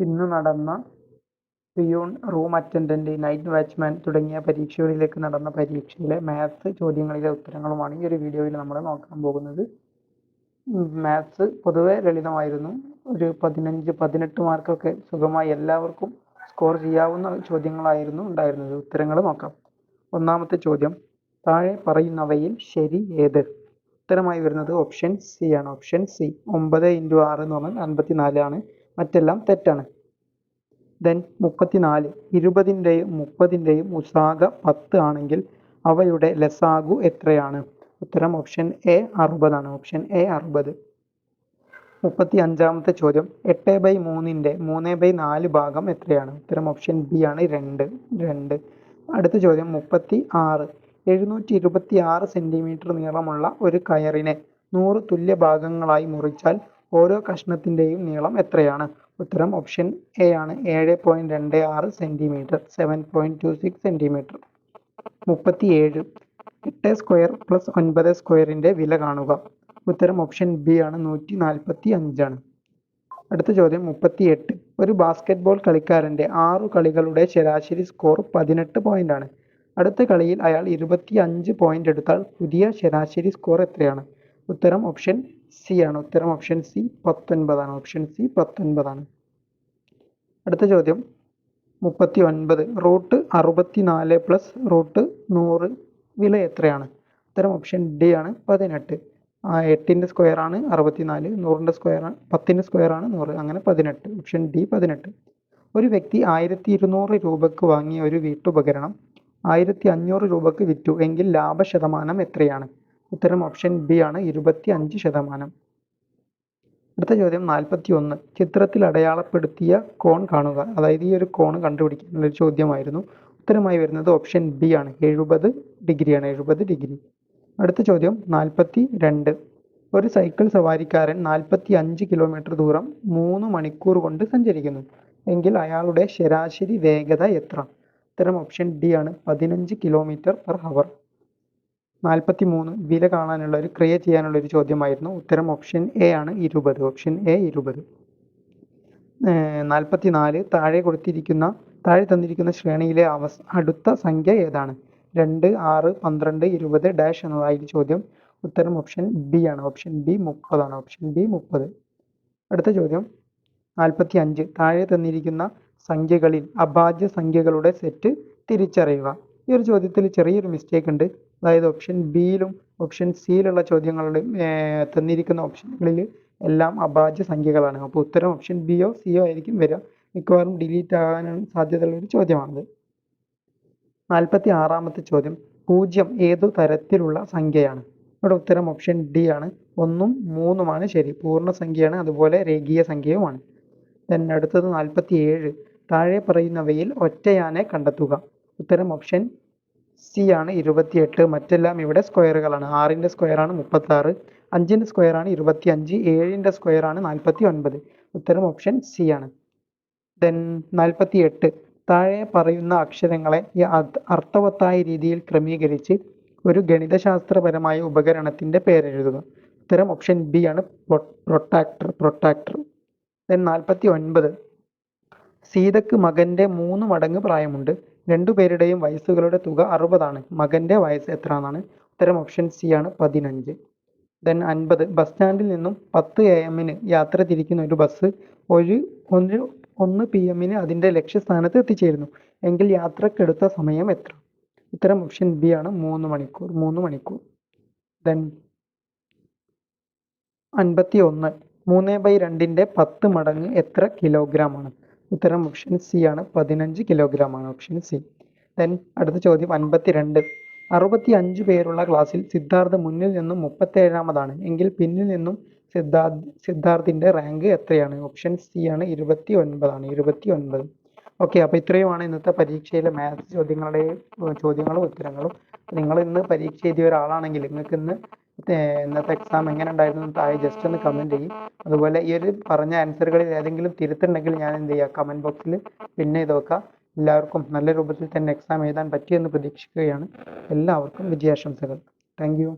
ഇന്ന് നടന്ന peon, room attendant, night watchman തുടങ്ങിയ പരീക്ഷകളിലേക്ക് നടന്ന പരീക്ഷയിലെ മാത്സ് ചോദ്യങ്ങളിലെ ഉത്തരങ്ങളുമാണ് ഈ ഒരു വീഡിയോയിൽ നമ്മൾ നോക്കാൻ പോകുന്നത്. മാത്സ് പൊതുവെ ലളിതമായിരുന്നു. ഒരു 15-18 മാർക്കൊക്കെ സുഖമായി എല്ലാവർക്കും സ്കോർ ചെയ്യാവുന്ന ചോദ്യങ്ങളായിരുന്നു ഉണ്ടായിരുന്നത്. ഉത്തരങ്ങൾ നോക്കാം. ഒന്നാമത്തെ ചോദ്യം, താഴെ പറയുന്നവയിൽ ശരി ഏത്? ഉത്തരമായി വരുന്നത് ഓപ്ഷൻ സി ആണ്. Option C. 9 × 6 എന്ന് പറഞ്ഞാൽ 54 ആണ്. മറ്റെല്ലാം തെറ്റാണ്. ദെൻ 34, 20ൻ്റെയും 30ൻ്റെയും ഉസാഗ 10 ആണെങ്കിൽ അവയുടെ ലസാഗു എത്രയാണ്? ഉത്തരം ഓപ്ഷൻ എ 60 ആണ്. Option A 60. 35ാമത്തെ ചോദ്യം, 8/3ൻ്റെ 3/4 ഭാഗം എത്രയാണ്? ഉത്തരം ഓപ്ഷൻ ബി ആണ് 2. അടുത്ത ചോദ്യം 36, 726 സെൻറ്റിമീറ്റർ നീളമുള്ള ഒരു കയറിനെ 100 തുല്യ ഭാഗങ്ങളായി മുറിച്ചാൽ ഓരോ കഷ്ണത്തിൻ്റെയും നീളം എത്രയാണ്? ഉത്തരം ഓപ്ഷൻ എ ആണ് 7.26 സെൻറ്റിമീറ്റർ, 7.26 സെൻറ്റിമീറ്റർ. 37, 8² + 9² വില കാണുക. ഉത്തരം ഓപ്ഷൻ ബി ആണ് 145 ആണ്. അടുത്ത ചോദ്യം 38, ഒരു ബാസ്കറ്റ്ബോൾ കളിക്കാരൻ്റെ 6 കളികളുടെ ശരാശരി സ്കോർ 18 പോയിന്റാണ്. അടുത്ത കളിയിൽ അയാൾ 25 പോയിന്റ് എടുത്താൽ പുതിയ ശരാശരി സ്കോർ എത്രയാണ്? ഉത്തരം ഓപ്ഷൻ സി ആണ്. ഉത്തരം ഓപ്ഷൻ സി 19 ആണ്. ഓപ്ഷൻ സി 19 ആണ്. അടുത്ത ചോദ്യം 39, √64 + √100 വില എത്രയാണ്? ഉത്തരം ഓപ്ഷൻ ഡി ആണ് 18. 8ൻ്റെ സ്ക്വയർ ആണ് 64, 100ൻ്റെ സ്ക്വയർ ആണ് 10ൻ്റെ സ്ക്വയർ ആണ് 100, അങ്ങനെ 18. Option D 18. ഒരു വ്യക്തി 1200 രൂപയ്ക്ക് വാങ്ങിയ ഒരു വീട്ടുപകരണം 1500 രൂപയ്ക്ക് വിറ്റു എങ്കിൽ ലാഭശതമാനം എത്രയാണ്? ഉത്തരം ഓപ്ഷൻ ബി ആണ് 25%. അടുത്ത ചോദ്യം 41, ചിത്രത്തിൽ അടയാളപ്പെടുത്തിയ കോൺ കാണുക. അതായത് ഈ ഒരു കോൺ കണ്ടുപിടിക്കാനുള്ള ഒരു ചോദ്യമായിരുന്നു. ഉത്തരമായി വരുന്നത് ഓപ്ഷൻ ബി ആണ് 70 ഡിഗ്രിയാണ്. 70 ഡിഗ്രി. അടുത്ത ചോദ്യം 42, ഒരു സൈക്കിൾ സവാരിക്കാരൻ 45 കിലോമീറ്റർ ദൂരം 3 മണിക്കൂർ കൊണ്ട് സഞ്ചരിക്കുന്നു എങ്കിൽ അയാളുടെ ശരാശരി വേഗത എത്ര? ഉത്തരം ഓപ്ഷൻ ഡി ആണ് 15 km/h. 43, വില കാണാനുള്ള ഒരു ക്രിയ ചെയ്യാനുള്ള ഒരു ചോദ്യമായിരുന്നു. ഉത്തരം ഓപ്ഷൻ എ ആണ് 20. Option A 20. 44, താഴെ തന്നിരിക്കുന്ന ശ്രേണിയിലെ അടുത്ത സംഖ്യ ഏതാണ്? 2, 6, 12, 20 ഡാഷ് എന്നതായിരുന്നു ചോദ്യം. ഉത്തരം ഓപ്ഷൻ ബി ആണ്. ഓപ്ഷൻ ബി 30 ആണ്. Option B 30. അടുത്ത ചോദ്യം 45, താഴെ തന്നിരിക്കുന്ന സംഖ്യകളിൽ അഭാജ്യ സംഖ്യകളുടെ സെറ്റ് തിരിച്ചറിയുക. ഈ ഒരു ചോദ്യത്തിൽ ചെറിയൊരു മിസ്റ്റേക്ക് ഉണ്ട്. അതായത് ഓപ്ഷൻ ബിയിലും ഓപ്ഷൻ സിയിലുള്ള ചോദ്യങ്ങളുടെ തന്നിരിക്കുന്ന ഓപ്ഷനുകളിൽ എല്ലാം അഭാജ്യ സംഖ്യകളാണ്. അപ്പോൾ ഉത്തരം ഓപ്ഷൻ ബിയോ സിയോ ആയിരിക്കും വരിക. മിക്കവാറും ഡിലീറ്റ് ആകാനാണ് സാധ്യതയുള്ള ഒരു ചോദ്യമാണത്. 46ാമത്തെ ചോദ്യം, 0 ഏതു തരത്തിലുള്ള സംഖ്യയാണ്? ഇവിടെ ഉത്തരം ഓപ്ഷൻ ഡി ആണ്. 1ഉം 3ഉമാണ് ശരി. പൂർണ്ണസംഖ്യയാണ്, അതുപോലെ രേഖീയ സംഖ്യയുമാണ്. then അടുത്തത് 47, താഴെ പറയുന്നവയിൽ ഒറ്റയാനെ കണ്ടെത്തുക. ഉത്തരം ഓപ്ഷൻ സി ആണ് 28. മറ്റെല്ലാം ഇവിടെ സ്ക്വയറുകളാണ്. 6ൻ്റെ സ്ക്വയർ ആണ് 36, 5ൻ്റെ സ്ക്വയർ ആണ് 25, 7ൻ്റെ സ്ക്വയർ ആണ് 49. ഉത്തരം ഓപ്ഷൻ സി ആണ്. then 48, താഴെ പറയുന്ന അക്ഷരങ്ങളെ അർത്ഥവത്തായ രീതിയിൽ ക്രമീകരിച്ച് ഒരു ഗണിതശാസ്ത്രപരമായ ഉപകരണത്തിൻ്റെ പേരെഴുതുക. ഉത്തരം ഓപ്ഷൻ ബി ആണ് പ്രൊട്ടാക്ടർ. then 49, സീതയ്ക്ക് മകൻ്റെ 3 മടങ്ങ് പ്രായമുണ്ട്. രണ്ടുപേരുടെയും വയസ്സുകളുടെ തുക 60 ആണ്. മകൻ്റെ വയസ്സ് എത്ര എന്നാണ്? ഉത്തരം ഓപ്ഷൻ സി ആണ് 15. then 50, ബസ് സ്റ്റാൻഡിൽ നിന്നും 10 AM യാത്ര തിരിക്കുന്ന ഒരു ബസ് 1 PM അതിൻ്റെ ലക്ഷ്യസ്ഥാനത്ത് എത്തിച്ചേരുന്നു എങ്കിൽ യാത്രക്കെടുത്ത സമയം എത്ര? ഉത്തരം ഓപ്ഷൻ ബി ആണ് 3 മണിക്കൂർ. then 51, 3/2ൻ്റെ 10 മടങ്ങ് എത്ര കിലോഗ്രാം ആണ്? ഉത്തരം ഓപ്ഷൻ സി ആണ് 15 കിലോഗ്രാം ആണ്. Option C. then അടുത്ത ചോദ്യം 52, 65 പേരുള്ള ക്ലാസ്സിൽ സിദ്ധാർത്ഥ് മുന്നിൽ നിന്നും 37ാമതാണ് എങ്കിൽ പിന്നിൽ നിന്നും സിദ്ധാർത്ഥിൻ്റെ റാങ്ക് എത്രയാണ്? ഓപ്ഷൻ സി ആണ് 29 ആണ്. 29. ഓക്കെ, അപ്പോൾ ഇത്രയുമാണ് ഇന്നത്തെ പരീക്ഷയിലെ മാത്സ് ചോദ്യങ്ങളും ഉത്തരങ്ങളും. നിങ്ങൾ ഇന്ന് പരീക്ഷ എഴുതിയ ഒരാളാണെങ്കിൽ നിങ്ങൾക്ക് ഇന്നത്തെ എക്സാം എങ്ങനെ ഉണ്ടായിരുന്നു താഴെ ജസ്റ്റ് ഒന്ന് കമൻറ്റ് ചെയ്യും. അതുപോലെ ഈ ഒരു പറഞ്ഞ ആൻസറുകളിൽ ഏതെങ്കിലും തിരുത്തുണ്ടെങ്കിൽ ഞാൻ എന്ത് ചെയ്യുക, കമൻറ്റ് ബോക്സിൽ പിന്നെ ഇത് വെക്കാം. എല്ലാവർക്കും നല്ല രൂപത്തിൽ തന്നെ എക്സാം എഴുതാൻ പറ്റിയെന്ന് പ്രതീക്ഷിക്കുകയാണ്. എല്ലാവർക്കും വിജയാശംസകൾ. Thank you.